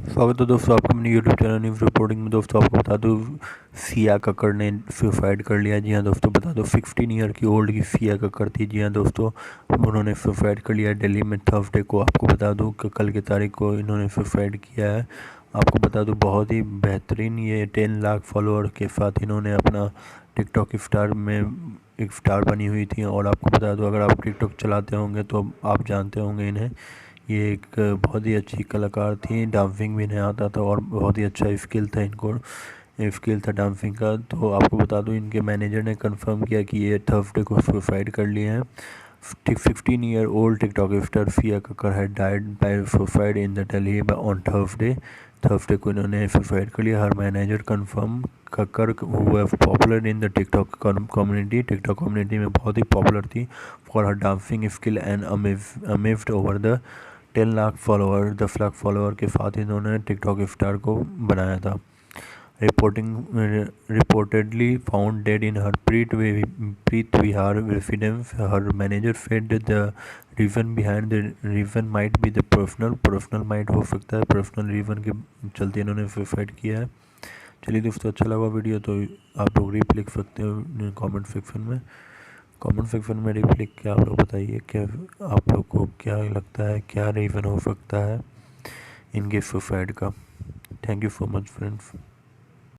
स्वागत है दोस्तों आपका अपने यूट्यूब चैनल न्यूज़ रिपोर्टिंग में। दोस्तों आपको बता दूं, सिया कक्कड़ ने सुसाइड कर लिया। जी हाँ दोस्तों, बता दो 16 ईयर की ओल्ड की सिया कक्कड़ थी। जी हाँ दोस्तों, उन्होंने सुसाइड कर लिया दिल्ली में थर्सडे को। आपको बता दूं कि कल की तारीख को इन्होंने सुसाइड किया है। आपको बता दूं बहुत ही बेहतरीन, ये 10 लाख फॉलोअर के साथ इन्होंने अपना टिकटॉक स्टार में एक स्टार बनी हुई थी। और आपको बता दूं, अगर आप टिकटॉक चलाते होंगे तो आप जानते होंगे इन्हें। ये एक बहुत ही अच्छी कलाकार थी, डांसिंग भी नहीं आता था और बहुत ही अच्छा स्किल था इनको, स्किल था डांसिंग का। तो आपको बता दूं, इनके मैनेजर ने कंफर्म किया कि ये थर्सडे को सुसाइड कर लिए हैं। 15 year old TikTok star Siya Kakkar had died by suicide in the Delhi on Thursday को इन्होंने सुसाइड कर लिया। हर मैनेजर कंफर्म कक्कड़ हुआ popular in the TikTok community में बहुत ही पॉपुलर थी for her dancing skill and amazed over the 10 lakh follower के साथ इन्होंने टिकटॉक स्टार को बनाया था। Reportedly found dead in her Preet Vihar residence. Her manager said the reason behind the reason might be the personal might हो सकता है, personal reason के चलते इन्होंने सुसाइड किया है। चलिए दोस्तों, अच्छा लगा वीडियो तो आप लोग रिप लिख सकते हो कमेंट सेक्शन में रिप लिख के आप लोग बताइए क्या आप लोग को क्या लगता है, क्या रीज़न हो सकता है इनके सुसाइड का। Thank you so much friends.